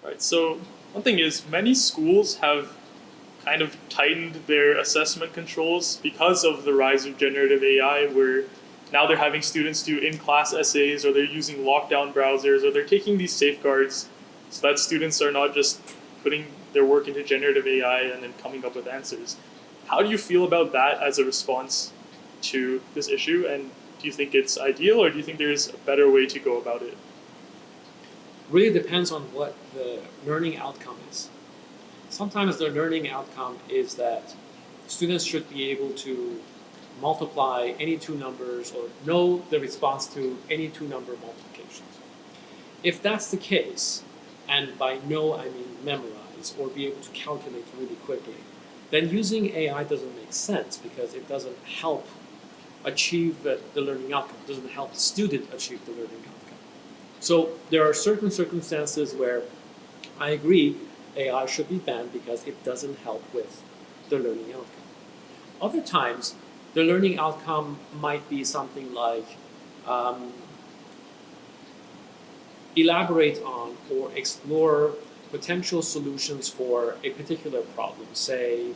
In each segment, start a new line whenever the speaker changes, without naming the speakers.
Right. So one thing is many schools have kind of tightened their assessment controls because of the rise of generative AI, where now they're having students do in-class essays, or they're using lockdown browsers, or they're taking these safeguards so that students are not just putting their work into generative AI and then coming up with answers. How do you feel about that as a response to this issue? And do you think it's ideal, or do you think there's a better way to go about it?
Really depends on what the learning outcome is. Sometimes the learning outcome is that students should be able to multiply any two numbers or know the response to any two number multiplications. If that's the case, and by know I mean memorize or be able to calculate really quickly, then using AI doesn't make sense because it doesn't help achieve the learning outcome, it doesn't help the student achieve the learning outcome. So there are certain circumstances where I agree AI should be banned because it doesn't help with the learning outcome. Other times, the learning outcome might be something like elaborate on or explore potential solutions for a particular problem, say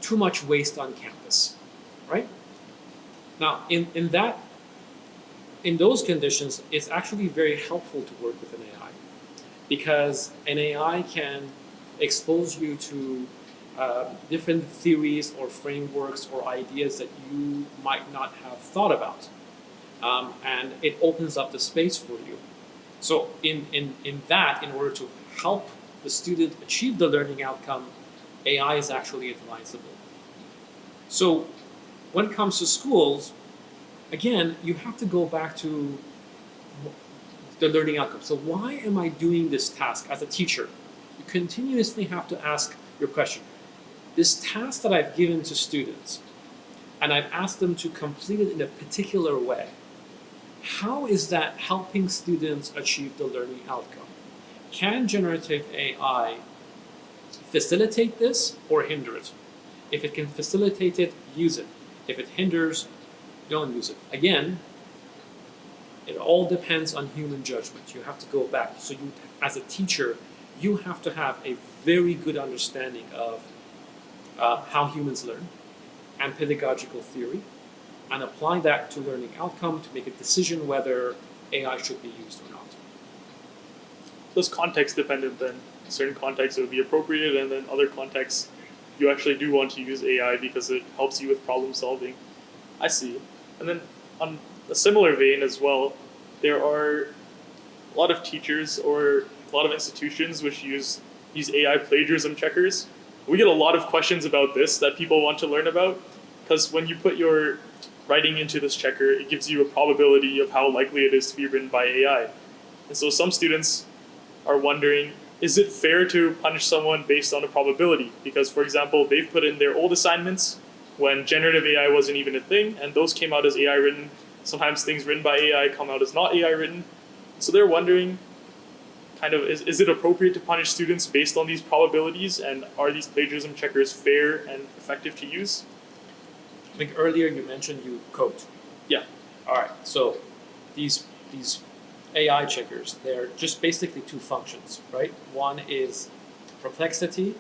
too much waste on campus, right? Now, in those conditions, it's actually very helpful to work with an AI because an AI can expose you to different theories or frameworks or ideas that you might not have thought about. And it opens up the space for you. So in order to help the student achieve the learning outcome, AI is actually advisable. So when it comes to schools, again, you have to go back to the learning outcome. So why am I doing this task as a teacher? You continuously have to ask your question. This task that I've given to students, and I've asked them to complete it in a particular way, how is that helping students achieve the learning outcome? Can generative AI facilitate this or hinder it? If it can facilitate it, use it. If it hinders, don't use it. Again, it all depends on human judgment. You have to go back. So you, as a teacher, you have to have a very good understanding of how humans learn and pedagogical theory, and apply that to learning outcome to make a decision whether AI should be used or not.
So it's context dependent then. In certain contexts it would be appropriate, and then other contexts you actually do want to use AI because it helps you with problem solving. I see. And then on a similar vein as well, there are a lot of teachers or a lot of institutions which use these AI plagiarism checkers. We get a lot of questions about this that people want to learn about, because when you put your writing into this checker, it gives you a probability of how likely it is to be written by AI. And so some students are wondering, is it fair to punish someone based on a probability? Because, for example, they've put in their old assignments when generative AI wasn't even a thing, and those came out as AI written. Sometimes things written by AI come out as not AI written. So they're wondering, kind of, is it appropriate to punish students based on these probabilities, and are these plagiarism checkers fair and effective to use?
I think earlier you mentioned you code.
Yeah.
All right. So these AI checkers, they're just basically two functions, right? One is perplexity.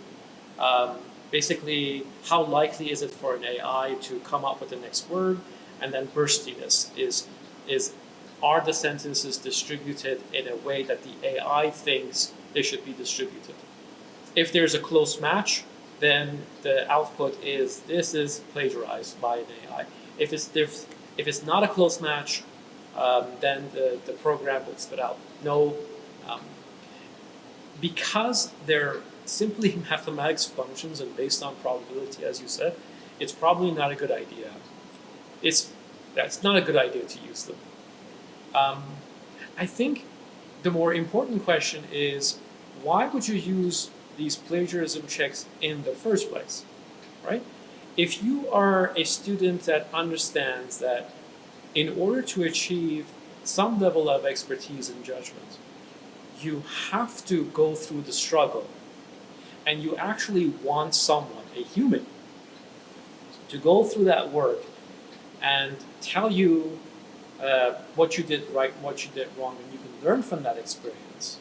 Basically, how likely is it for an AI to come up with the next word? And then burstiness is are the sentences distributed in a way that the AI thinks they should be distributed? If there's a close match, then the output is this is plagiarized by an AI. If it's not a close match, then the program will spit out no. Because they're simply mathematics functions and based on probability, as you said, it's probably not a good idea. That's not a good idea to use them. I think the more important question is, why would you use these plagiarism checks in the first place, right? If you are a student that understands that in order to achieve some level of expertise and judgment, you have to go through the struggle, and you actually want someone, a human, to go through that work and tell you what you did right, what you did wrong, and you can learn from that experience,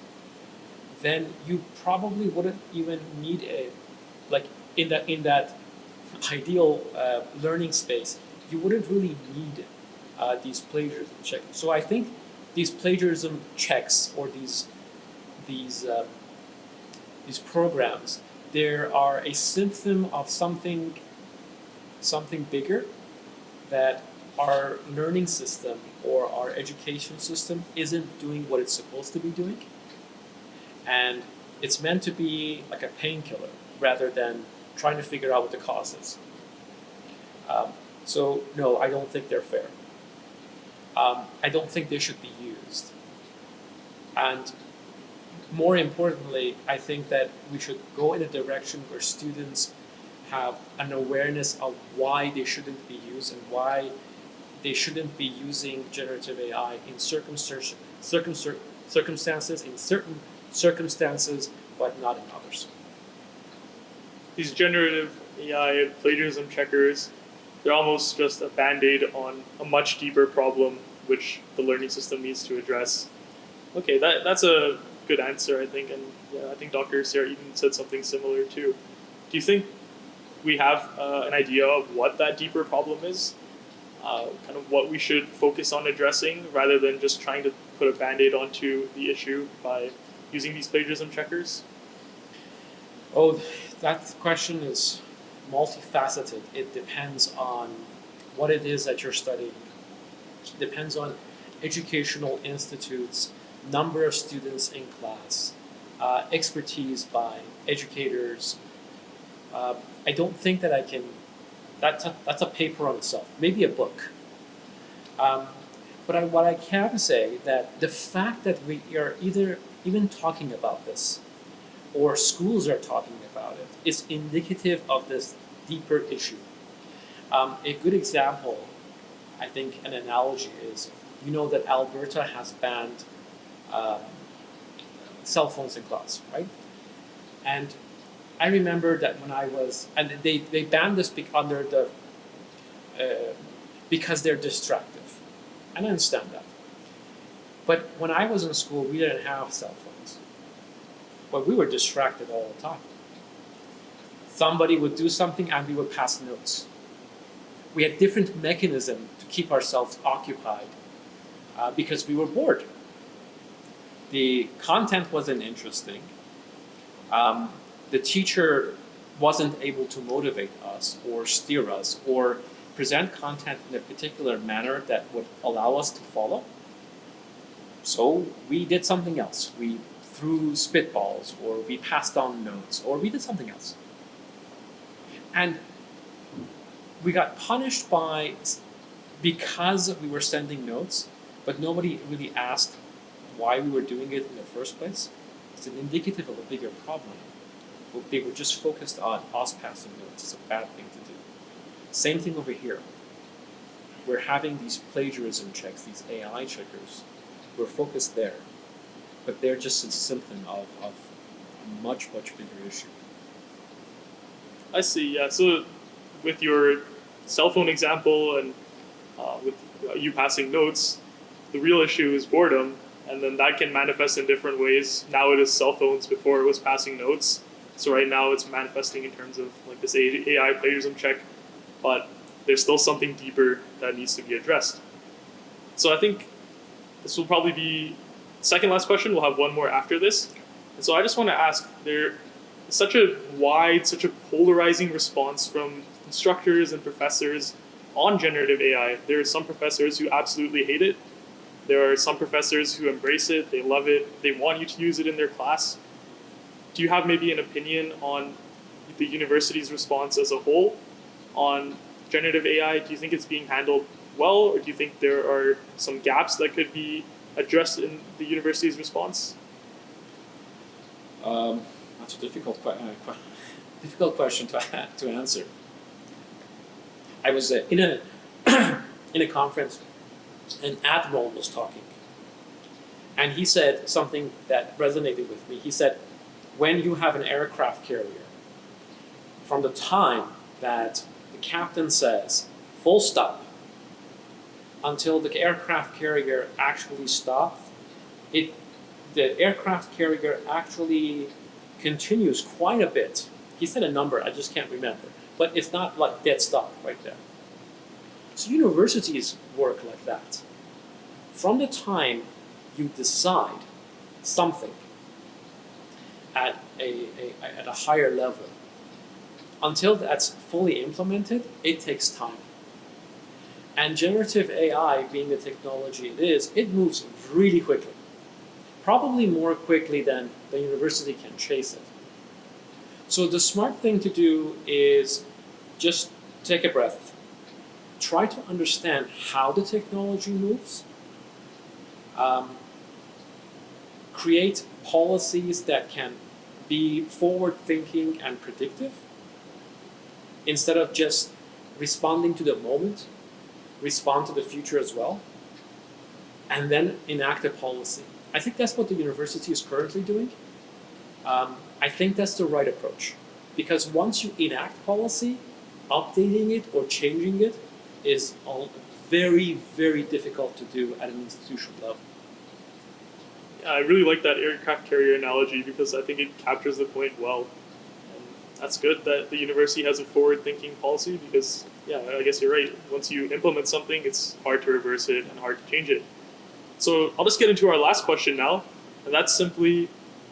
then you probably wouldn't even need a, like in that ideal learning space, you wouldn't really need these plagiarism checks. So I think these plagiarism checks or these these programs, there are a symptom of something bigger that our learning system or our education system isn't doing what it's supposed to be doing, and it's meant to be like a painkiller rather than trying to figure out what the cause is. So no, I don't think they're fair. I don't think they should be used. And more importantly, I think that we should go in a direction where students have an awareness of why they shouldn't be used and why they shouldn't be using generative AI in circumstances, in certain circumstances, but not in others.
These generative AI plagiarism checkers, they're almost just a band-aid on a much deeper problem which the learning system needs to address. Okay, that's a good answer, I think, and yeah, I think Dr. Sarah even said something similar too. Do you think we have an idea of what that deeper problem is? Kind of what we should focus on addressing rather than just trying to put a band-aid onto the issue by using these plagiarism checkers?
Oh, that question is multifaceted. It depends on what it is that you're studying. It depends on educational institutes, number of students in class, expertise by educators. I don't think that I can. That's a paper on itself. Maybe a book. But what I can say that the fact that we are either even talking about this, or schools are talking about it, is indicative of this deeper issue. A good example, I think, an analogy is, you know that Alberta has banned cell phones in class, right? And I remember that when I was, and they banned this under the because they're distractive. And I understand that. But when I was in school, we didn't have cell phones. But we were distracted all the time. Somebody would do something and we would pass notes. We had different mechanisms to keep ourselves occupied because we were bored. The content wasn't interesting. The teacher wasn't able to motivate us or steer us or present content in a particular manner that would allow us to follow. So we did something else. We threw spitballs, or we passed on notes, or we did something else. And we got punished because we were sending notes, but nobody really asked why we were doing it in the first place. It's an indicative of a bigger problem. They were just focused on us passing notes. It's a bad thing to do. Same thing over here. We're having these plagiarism checks, these AI checkers. We're focused there. But they're just a symptom of a much, much bigger issue.
I see, yeah. So with your cell phone example and with you passing notes, the real issue is boredom, and then that can manifest in different ways. Now it is cell phones, before it was passing notes. So right now it's manifesting in terms of like this AI plagiarism check, but there's still something deeper that needs to be addressed. So I think this will probably be the second last question. We'll have one more after this. And so I just want to ask, there is such a wide, such a polarizing response from instructors and professors on generative AI. There are some professors who absolutely hate it. There are some professors who embrace it, they love it, they want you to use it in their class. Do you have maybe an opinion on the university's response as a whole on generative AI? Do you think it's being handled well, or do you think there are some gaps that could be addressed in the university's response?
That's a difficult question to answer. I was in a in a conference, an admiral was talking, and he said something that resonated with me. He said, when you have an aircraft carrier, from the time that the captain says, full stop, until the aircraft carrier actually stops, the aircraft carrier actually continues quite a bit. He said a number, I just can't remember. But it's not like dead stop right there. So universities work like that. From the time you decide something at at a higher level, until that's fully implemented, it takes time. And generative AI, being the technology it is, it moves really quickly. Probably more quickly than the university can chase it. So the smart thing to do is just take a breath. Try to understand how the technology moves. Create policies that can be forward-thinking and predictive instead of just responding to the moment, respond to the future as well, and then enact a policy. I think that's what the university is currently doing. I think that's the right approach, because once you enact policy, updating it or changing it is all very, very difficult to do at an institutional level.
Yeah, I really like that aircraft carrier analogy because I think it captures the point well. And that's good that the university has a forward-thinking policy because, yeah, I guess you're right. Once you implement something, it's hard to reverse it and hard to change it. So I'll just get into our last question now, and that's simply,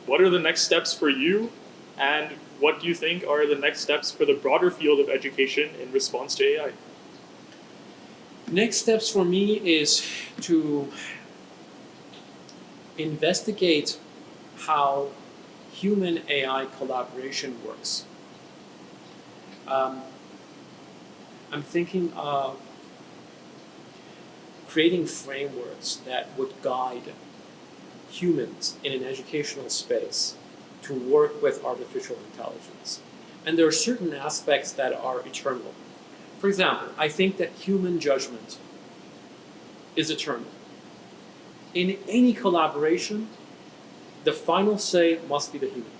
what are the next steps for you, and what do you think are the next steps for the broader field of education in response to AI?
Next steps for me is to investigate how human AI collaboration works. I'm thinking of creating frameworks that would guide humans in an educational space to work with artificial intelligence. And there are certain aspects that are eternal. For example, I think that human judgment is eternal. In any collaboration, the final say must be the human.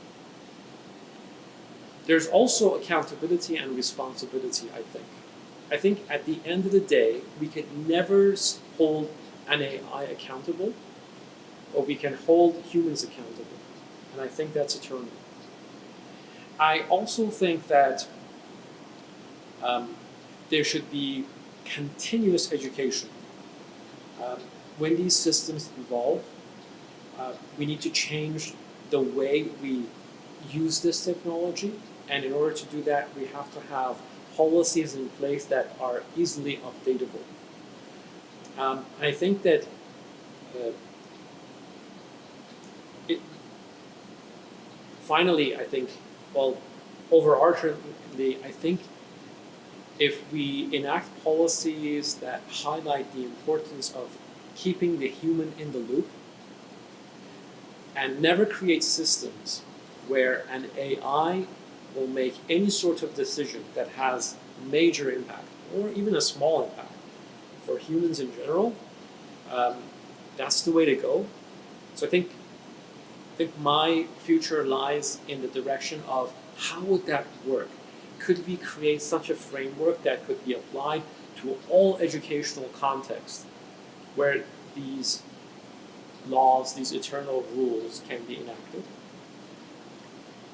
There's also accountability and responsibility, I think. I think at the end of the day, we can never hold an AI accountable, or we can hold humans accountable. And I think that's eternal. I also think that there should be continuous education. When these systems evolve, we need to change the way we use this technology. And in order to do that, we have to have policies in place that are easily updatable. I think that finally, I think, well, overarchingly, I think if we enact policies that highlight the importance of keeping the human in the loop and never create systems where an AI will make any sort of decision that has major impact or even a small impact for humans in general, that's the way to go. So I think my future lies in the direction of how would that work? Could we create such a framework that could be applied to all educational contexts where these laws, these eternal rules can be enacted?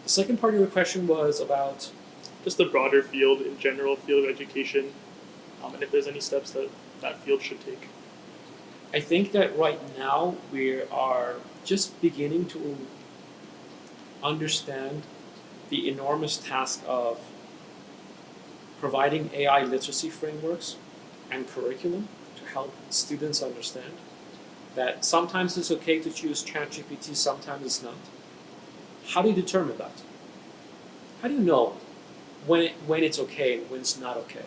The second part of your question was about
just the broader field in general, field of education, and if there's any steps that that field should take.
I think that right now we are just beginning to understand the enormous task of providing AI literacy frameworks and curriculum to help students understand that sometimes it's okay to choose ChatGPT, sometimes it's not. How do you determine that? How do you know when it's okay and when it's not okay?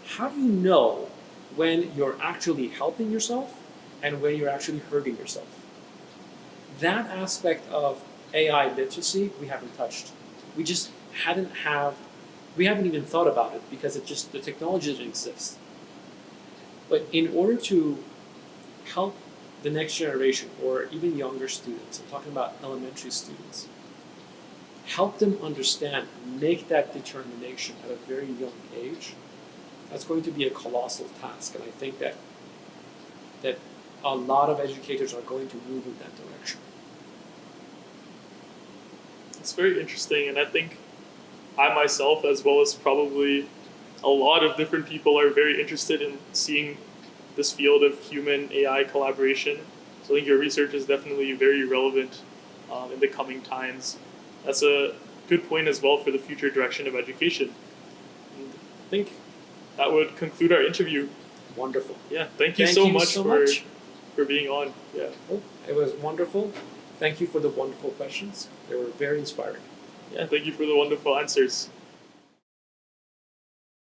How do you know when you're actually helping yourself and when you're actually hurting yourself? That aspect of AI literacy we haven't touched. We just we haven't even thought about it because the technology doesn't exist. But in order to help the next generation or even younger students, I'm talking about elementary students, help them understand, make that determination at a very young age, that's going to be a colossal task. And I think that a lot of educators are going to move in that direction.
It's very interesting, and I think I myself, as well as probably a lot of different people, are very interested in seeing this field of human AI collaboration. So I think your research is definitely very relevant in the coming times. That's a good point as well for the future direction of education. And I think that would conclude our interview.
Wonderful.
Yeah, thank you
Thank
so
you
much
so
for
much.
for being on. Yeah,
Oh, it was wonderful. Thank you for the wonderful questions. They were very inspiring.
yeah, thank you for the wonderful answers.